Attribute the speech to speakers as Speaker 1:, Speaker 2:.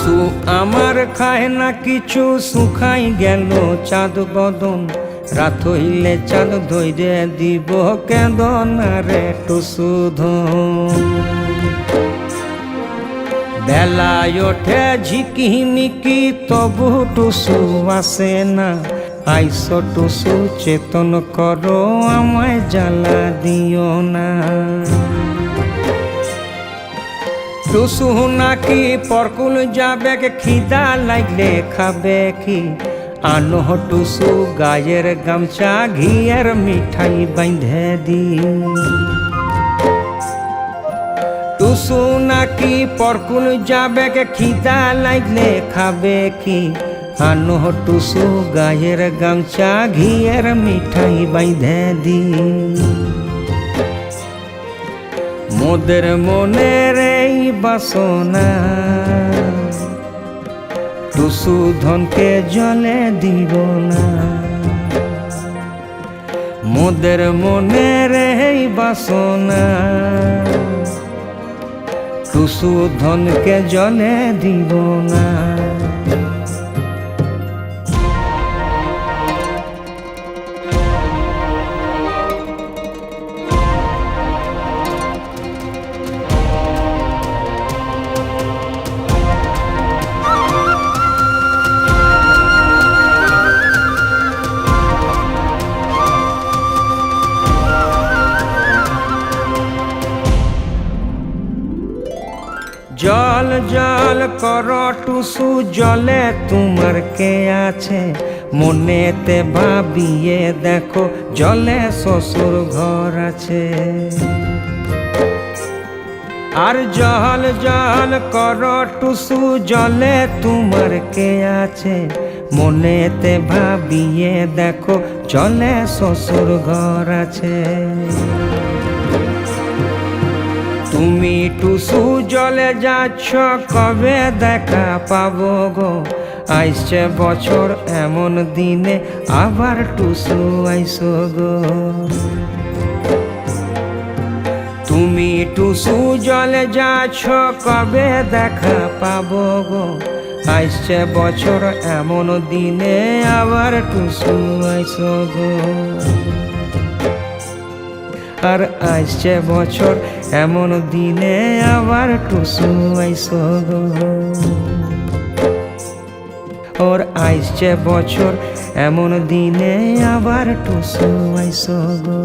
Speaker 1: টুসু আমার খায় না কিছু, শুকাই গেল চাঁদ বদন। রাত হইলে চাঁদ ধৈর্য দিব কেঁদনা রে টুসু ধন। বেলায় ওঠে ঝিকিমিকি তবু টুসু আসে না। আইস টুসু চেতন করো আমায় জ্বালা দিও না। টুসু নাকি পরকুল যাবে, খিদা লাগলে খাবে কি? আনো টুসু গায়ের গামছা, ঘিয়ের মিঠাই বাঁধে দি। টুসু নাকি পরকুল যাবে, খিদা লাগলে খাবে কি? আনো টুসু গায়ের গামছা, ঘিয়ের মিঠাই বাঁধে দি। মোদের মনের এই বাসনা টুসু ধনকে জলে দিব না। মোদের মনের এই বাসনা টুসু ধনকে জলে দিব না। জল জল কর টুসু জলে তোমার কে আছে? মনেতে ভাবিয়ে দেখো জলে শ্বশুর ঘর আছে। আর জল জল কর টুসু জলে তোমার কে আছে? মনেতে ভাবিয়ে দেখো জলে শ্বশুর ঘর আছে। তুমি টুসু জলে যাচ্ছ, কবে দেখা পাবো গো? আইসছে বছর এমন দিনে আবার টুসু আইসো গো। তুমি টুসু জলে যাচ্ছ, কবে দেখা পাবো গো? আইসছে বছর এমন দিনে আবার টুসু আইসো গো। আর আসছে বছর এমন দিনে আবার টুসু আইসো গো। ওর আসছে বছর এমন দিনে আবার টুসু আইসো গো।